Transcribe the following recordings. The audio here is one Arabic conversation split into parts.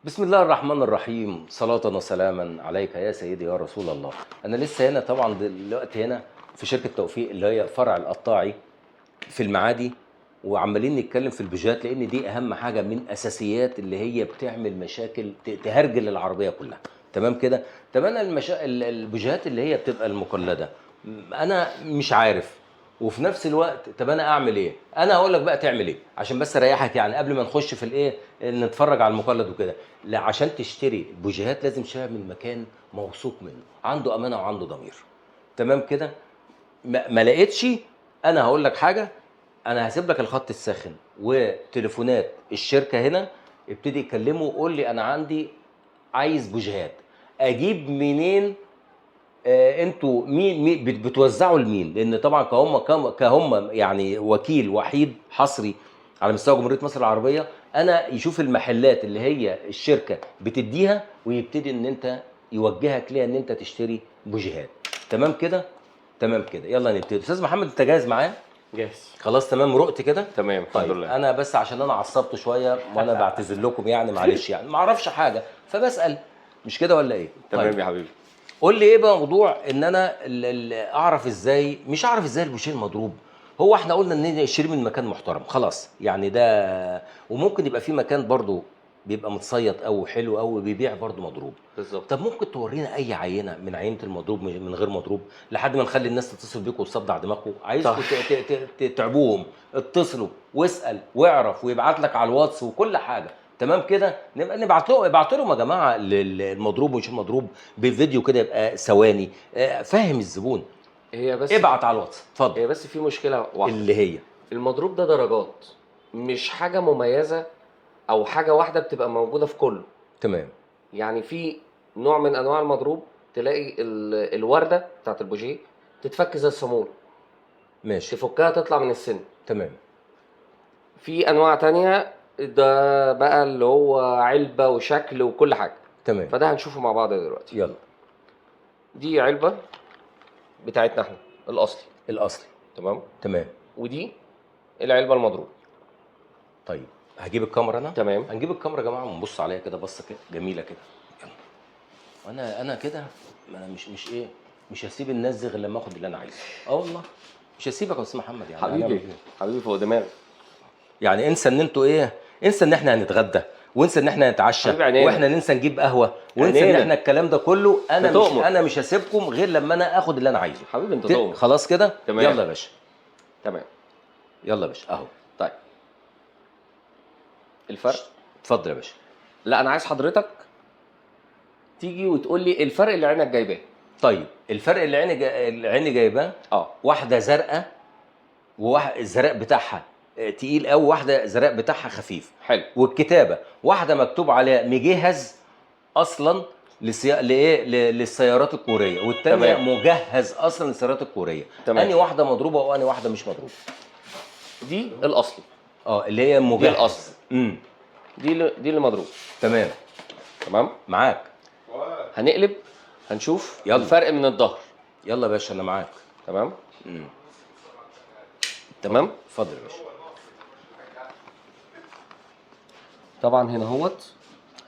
بسم الله الرحمن الرحيم، صلاة وسلاما عليك يا سيدي يا رسول الله. أنا لسه هنا طبعا دلوقتي هنا في شركة توفيق اللي هي فرع القطاعي في المعادي، وعمالين نتكلم في البوجيهات لأن دي أهم حاجة من أساسيات اللي هي بتعمل مشاكل تهرجل العربية كلها. تمام كده؟ طب أنا البوجيهات اللي هي بتبقى المقلدة، أنا مش عارف. وفي نفس الوقت طب انا اعمل ايه؟ انا هقول لك بقى تعمل ايه عشان بس اريحك، يعني قبل ما نخش في الايه نتفرج على المقلد وكده. لا، عشان تشتري بوجيهات لازم تشتريها من مكان موثوق منه، عنده امانه وعنده ضمير. تمام كده؟ ما لقيتش، انا هقول لك حاجه. انا هسيب لك الخط الساخن وتليفونات الشركه هنا، ابتدي كلمه وقول لي انا عندي عايز بوجيهات، اجيب منين؟ انتوا مين بتوزعوا لمين؟ لان طبعا كهم يعني وكيل وحيد حصري على مستوى جمهوريه مصر العربيه. انا يشوف المحلات اللي هي الشركه بتديها ويبتدي ان انت يوجهك ليها ان انت تشتري بوجيهات. تمام كده؟ تمام كده، يلا نبتدي. استاذ محمد انت جاهز معايا؟ جاهز. خلاص تمام، رقت كده. تمام الحمد طيب لله. انا بس عشان انا عصبت شويه وانا بعتذر لكم، يعني معلش، يعني ما اعرفش حاجه فبسال، مش كده ولا ايه؟ طيب تمام يا حبيبي. قول لي ايه بقى موضوع ان انا اعرف ازاي، مش اعرف ازاي البوشيه المضروب. هو احنا قلنا ان نشتري من مكان محترم خلاص يعني ده، وممكن يبقى في مكان برضو بيبقى متصيط او حلو او بيبيع برضو مضروب. بالظبط. طب ممكن تورينا اي عينه من عينه المضروب من غير مضروب، لحد ما نخلي الناس تتصل بيكم وتصدع دماغكم؟ عايزكم صح. تعبوهم. اتصلوا واسال واعرف ويبعت لك على الواتس وكل حاجه. تمام كده؟ نبقى ابعتوا لهم يا جماعه المضروب ومش المضروب بفيديو كده يبقى ثواني، فاهم الزبون. هي بس ابعت على الواتس اتفضل. هي بس في مشكلة واحدة. اللي هي المضروب ده درجات، مش حاجة مميزة او حاجة واحدة بتبقى موجودة في كله. تمام يعني في نوع من انواع المضروب تلاقي الوردة بتاعت البوجيه تتفك زي الصامولة، ماشي تفكها تطلع من السن. تمام في انواع تانية ده بقى اللي هو علبة وشكل وكل حاجة. تمام. فده هنشوفه مع بعض دلوقتي. يلا. دي علبة بتاعتنا احنا الاصلي. الاصلي. تمام. تمام. ودي العلبه المضروب. طيب هجيب الكاميرا انا. تمام. هنجيب الكاميرا يا جماعه ونبص عليها كده بصه كده جميله كده. يلا. وانا كده، ما انا مش ايه، مش هسيب الناس دي غير لما اخد اللي انا عايزه. اه والله مش هسيبك يا استاذ محمد، يعني هنعمل حبيبي ايه؟ حبيبي فوق دماغي. يعني انسى ان انتوا ايه، انسى ان احنا هنتغدى، وانسى ان احنا نتعشى، حبيبي عينينا. واحنا ننسى نجيب قهوه، وانسى ان عينينا. احنا الكلام ده كله. انت تؤمر. انا مش هسيبكم غير لما انا اخد اللي انا عايزه. حبيبي انت تؤمر. خلاص كده. تمام. يلا يا باشا. تمام. يلا يا باشا اهو. طيب الفرق. اتفضل يا باشا. لا انا عايز حضرتك تيجي وتقول لي الفرق اللي عينك جايباه. طيب الفرق اللي عيني جايباه، واحده زرقاء وواحد الزرق بتاعها تقيل قوي، واحده زرق بتاعها خفيف. حلو. والكتابه واحده مكتوب عليها مجهز اصلا لايه للسيارات الكوريه، والثانيه تمام. مجهز اصلا للسيارات الكوريه. تمام. اني واحده مضروبه واني واحده مش مضروبه؟ دي الاصلي. اللي هي مجهز. دي الاصل. امم دي اللي مضروب. تمام. تمام. معاك. هنقلب هنشوف يلا. الفرق من الظهر. يلا يا باشا انا معاك. تمام. امم تمام. اتفضل يا باشا. طبعا هنا هوت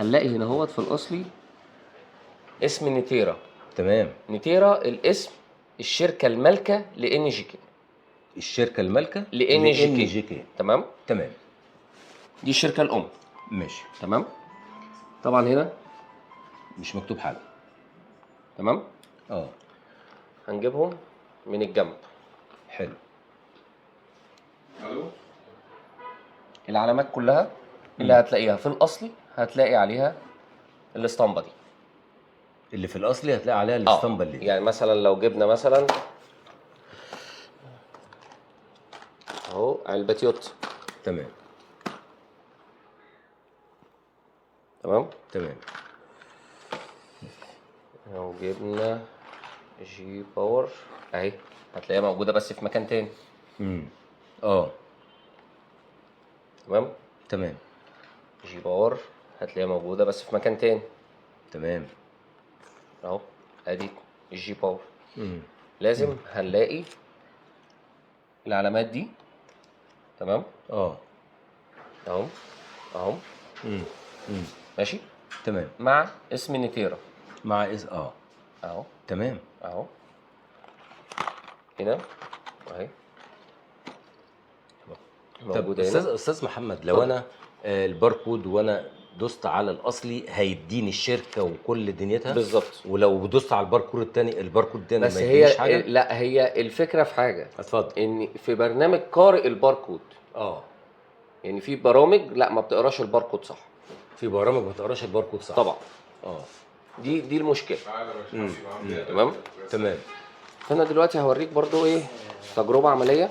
هنلاقي هنا هوت في الاصلي اسم نيتيرا. تمام. نيتيرا الاسم الشركه المالكه لان جي كي. الشركه المالكه لان جي كي. تمام. تمام. دي الشركه الام. ماشي. تمام. طبعا هنا مش مكتوب حاجه. تمام. هنجيبهم من الجنب. حلو. العلامات كلها اللي هتلاقيها في الاصلي هتلاقي عليها الاسطمبه دي. اللي في الاصلي هتلاقي عليها الاسطمبه اللي يعني مثلا لو جبنا مثلا اهو علبه يوت. تمام. تمام. تمام. لو جبنا جي باور اهي هتلاقيها موجوده بس في مكان تاني. تمام. تمام. جي باور هتلاقيها موجوده بس في مكان تاني. تمام. اهو ادي الجي باور. لازم هنلاقي العلامات دي. تمام. اهو. ماشي. تمام. مع اسم نيتيرا مع اهو. تمام. اهو هنا اهي طب موجوده هنا. استاذ محمد، لو انا الباركود وانا دوست على الاصلي هيديني الشركه وكل دنيتها بالظبط. ولو دوست على الباركود التاني بس ما يدينيش هي حاجه؟ لا، هي الفكره في حاجه اتفضل. ان في برنامج قارئ الباركود، يعني في برامج لا ما بتقراش الباركود صح. في برامج ما تقراش الباركود صح طبعا. اه دي المشكله. مم. تمام. تمام. فانا دلوقتي هوريك برضو ايه تجربه عمليه.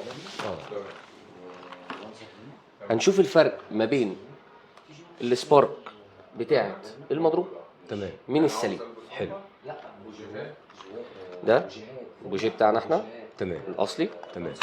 هنشوف الفرق ما بين السبارك بتاعت المضروب تمام. من السليم. حلو. ده البوجيه بتاعنا احنا تمام. الاصلي. تمام.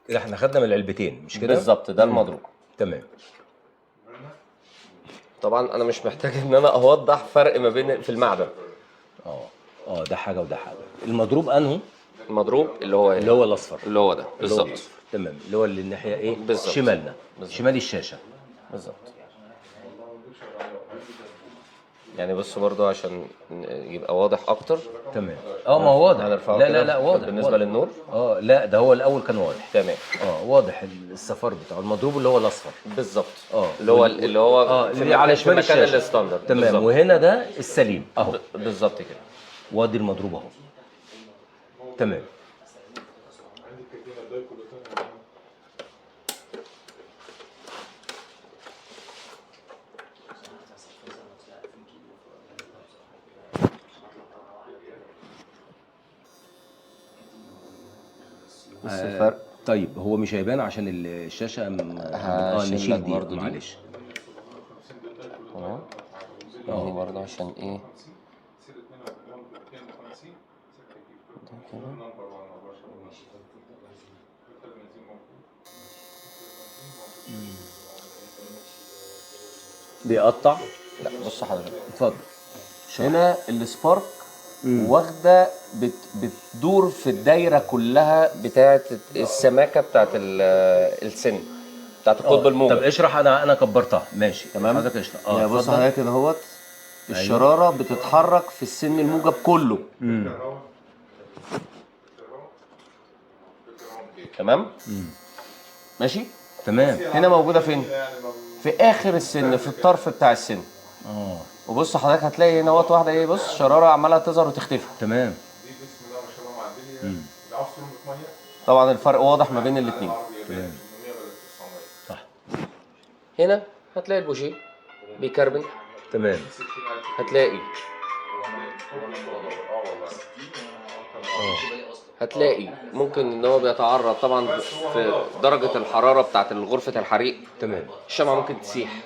كده احنا خدنا من العلبتين مش كده؟ بالظبط، ده المضروب. تمام. طبعا انا مش محتاج ان انا اوضح فرق ما بين في المعدن. ده حاجه وده حاجه. المضروب انه المضروب اللي هو اللي هو الاصفر، اللي هو ده اللي هو بالظبط. الأصفر. تمام. اللي هو اللي الناحيه ايه؟ بالظبط. شمالنا. بالظبط. شمال الشاشه. بالظبط. يعني بص برضو عشان يبقى واضح اكتر. تمام. ما هو واضح. هنرفعه لا كده لا لا واضح بالنسبه واضح. للنور. لا ده هو الاول كان واضح. تمام. واضح الصفار بتاعه. المضروب اللي هو الاصفر. بالظبط. اللي هو اللي على شمال مكان الشاشه. الستاندرد. تمام. بالزبط. وهنا ده السليم اهو. بالظبط كده. وادي المضروب اهو. تمام. بص الفرق. طيب هو مش هيبان عشان الشاشه هشيل نشيل لك دي برضو دي. معلش. تمام. يعني برضه عشان ايه ده كده. بيقطع. لا بص حضرتك اتفضل. هنا السبارك واخده بتدور في الدايره كلها بتاعه السماكه بتاعه السن بتاعه القطب الموجب. طب اشرح. انا كبرتها ماشي. تمام. حضرتك اشرح. يعني بص اتفضل. حضرتك كده اهوت الشراره بتتحرك في السن الموجب كله. تمام. ماشي. تمام. هنا موجوده فين؟ في اخر السن، في الطرف بتاع السن. وبص حضرتك هتلاقي هنا واحده ايه، بص شراره عماله تظهر وتختفي. تمام. طبعا الفرق واضح ما بين الاثنين. تمام. صح. هنا هتلاقي البوجيه بيكربن. تمام. هتلاقي ممكن ان هو بيتعرض طبعا في درجه الحراره بتاعه غرفه الحريق. تمام. الشمعه ممكن تسيح،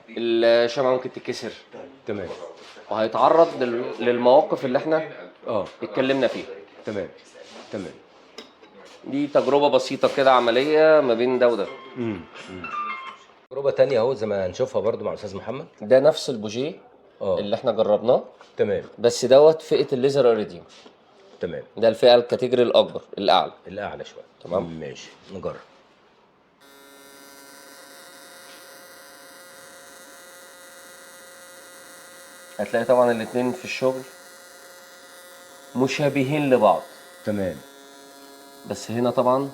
الشمعه ممكن تتكسر. تمام. وهيتعرض للمواقف اللي احنا اتكلمنا فيها. تمام. تمام. دي تجربه بسيطه كده عمليه ما بين ده وده. تجربه تانية اهو زي ما هنشوفها برضو مع استاذ محمد. ده نفس البوجيه اللي احنا جربناه. تمام. بس دوت فئه الليزر اريديوم. تمام. ده الفئه الكاتيجوري الاكبر الاعلى شويه. تمام. ماشي نجرب. هتلاقي طبعا الاثنين في الشغل مشابهين لبعض. تمام. بس هنا طبعا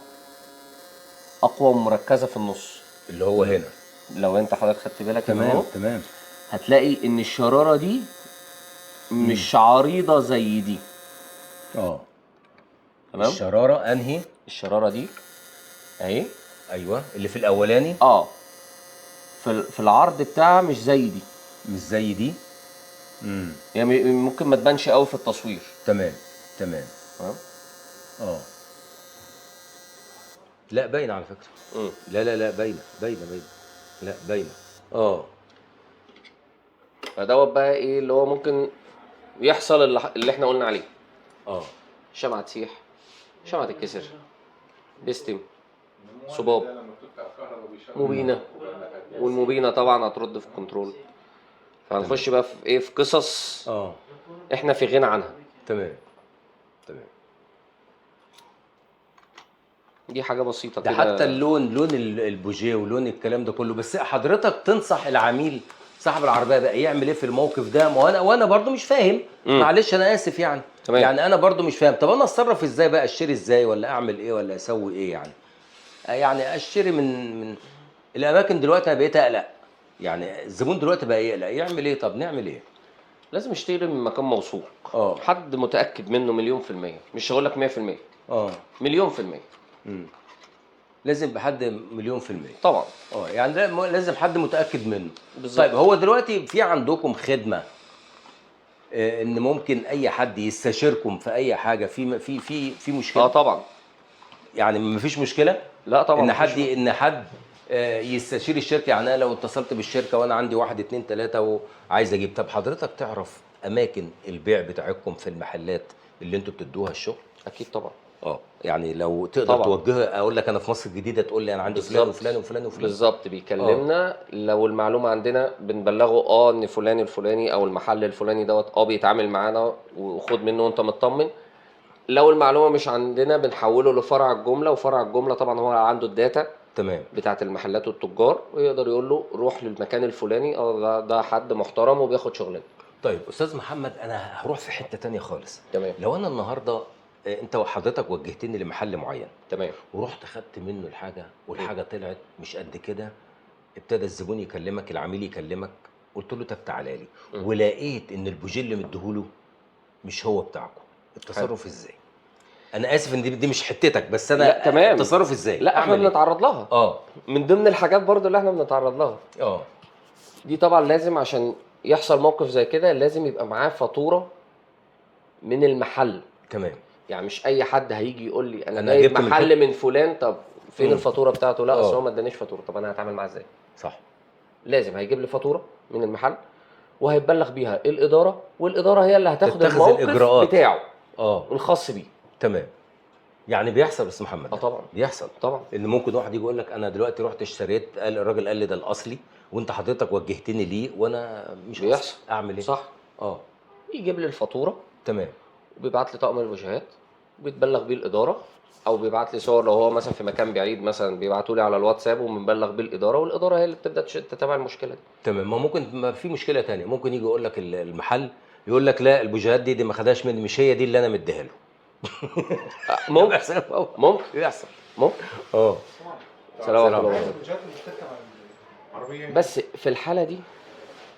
اقوى ومركزه في النص اللي هو هنا. لو انت حضرتك خدت بالك. تمام. تمام. هتلاقي ان الشراره دي مش عريضه زي دي. تمام. الشراره انهي؟ الشراره دي اهي. ايوه اللي في الاولاني. في العرض بتاعها مش زي دي. مش زي دي. يعني ممكن ما تبانش قوي في التصوير. تمام تمام. تمام. اه لا باينه على فكره. لا لا لا باينه باينه باينه. لا باينه. اه فدوت بقى ايه اللي هو ممكن يحصل اللي احنا قلنا عليه. اه شمعة تسيح، شمعة تتكسر، بيستم، صباب، مبينة، والمبينة طبعا هترد في الكنترول. فهنخش بقى في ايه، في قصص اه احنا في غنى عنها. تمام تمام. دي حاجة بسيطة ده كده. حتى اللون، لون البوجيه ولون الكلام ده كله. بس حضرتك تنصح العميل صاحب العربيه بقى يعمل ايه في الموقف ده؟ ما وانا برضو مش فاهم. معلش انا اسف يعني. تمام. يعني انا برضو مش فاهم. طب انا اتصرف ازاي بقى؟ اشتري ازاي ولا اعمل ايه ولا اسوي ايه يعني؟ يعني اشتري من الاماكن دلوقتي انا بقيت اقلق. يعني الزبون دلوقتي بقى يقلق. يعمل ايه؟ طب نعمل ايه؟ لازم اشتري من مكان موثوق، اه حد متأكد منه مليون في المية. مش هقول لك 100%، مليون في المية. لازم بحد مليون في المية طبعا. يعني لازم حد متأكد منه. بالظبط. طيب هو دلوقتي في عندكم خدمة ان ممكن اي حد يستشيركم في اي حاجة في مشكلة؟ طبعا. يعني مفيش مشكلة؟ لا طبعا ان مفيش حد ان حد يستشير الشركة. يعني انا لو اتصلت بالشركة وانا عندي 1 2 3 وعايز اجيب، طب حضرتك تعرف اماكن البيع بتاعتكم في المحلات اللي انتوا بتدوها الشغل؟ اكيد طبعا. يعني لو تقدر طبعا. توجهها، اقول لك انا في مصر الجديدة تقول لي انا عندي فلان وفلان وفلان وفلان. بالظبط. بيكلمنا لو المعلومه عندنا بنبلغه ان فلان الفلاني او المحل الفلاني دوت بيتعامل معانا وخد منه وانت مطمن. لو المعلومه مش عندنا بنحوله لفرع الجمله، وفرع الجمله طبعا هو عنده الداتا تمام بتاعه المحلات والتجار، ويقدر يقول له روح للمكان الفلاني، ده حد محترم وبياخد شغلنا. طيب استاذ محمد، انا هروح في حته تانية خالص. تمام. لو انا النهارده انت وحضرتك وجهتني لمحل معين، تمام. ورحت خدت منه الحاجه والحاجه طلعت مش قد كده، ابتدى الزبون يكلمك، العميل يكلمك، قلت له طب تعالى لي، ولقيت ان البوجيه اللي مديهوله مش هو بتاعكم، التصرف ازاي؟ انا اسف ان دي مش حتتك، بس انا لا تمام. التصرف ازاي؟ لا احنا اعمل ايه؟ بنتعرض لها. من ضمن الحاجات برضو اللي احنا بنتعرض لها. دي طبعا لازم عشان يحصل موقف زي كده لازم يبقى معاه فاتوره من المحل. تمام. يعني مش اي حد هيجي يقول لي انا أنا جايب جبت محل من فلان، طب فين الفاتوره بتاعته؟ لا اصل هو آه. ما ادانيش فاتوره. طب انا هتعامل معاه ازاي؟ صح. لازم هيجيب لي فاتوره من المحل وهيتبلغ بيها الاداره، والاداره هي اللي هتاخد تتخذ الموقف الإجراءات. بتاعه الخاص بيه. تمام. يعني بيحصل يا استاذ محمد؟ طبعا بيحصل طبعا. ان ممكن واحد يجي يقول لك انا دلوقتي رحت اشتريت، قال الراجل قال لي ده الاصلي وانت حضرتك وجهتني ليه وانا مش بيحصل. أصلي. اعمل ايه؟ صح. يجيب لي الفاتوره. تمام. وبيبعت لي طقم الوجهات وبيتبلغ بيه الاداره، او بيبعت لي صور لو هو مثلا في مكان بعيد مثلا بيبعتوا لي على الواتساب وبنبلغ بيه الاداره، والاداره هي اللي بتبدا تتابع المشكله دي. تمام. ما ممكن ما في مشكله تانية، ممكن يجي يقول لك المحل يقول لك لا البوجيهات دي ما خدهاش مني، مش هي دي اللي انا مديها له. ممكن ممكن يحصل. ممكن. سلام عليكم. بس في الحاله دي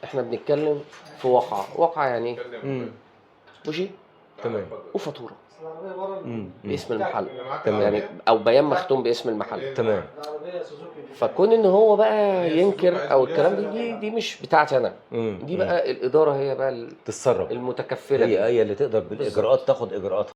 احنا بنتكلم في واقعه يعني ايه؟ بوجيه. تمام. وفاتوره باسم المحل. يعني او بيان مختوم باسم المحل. تمام. فكون ان هو بقى ينكر او الكلام دي مش بتاعتي انا. دي بقى الاداره هي بقى تتصرف، المتكفله هي اللي تقدر بالاجراءات تاخد اجراءاتها.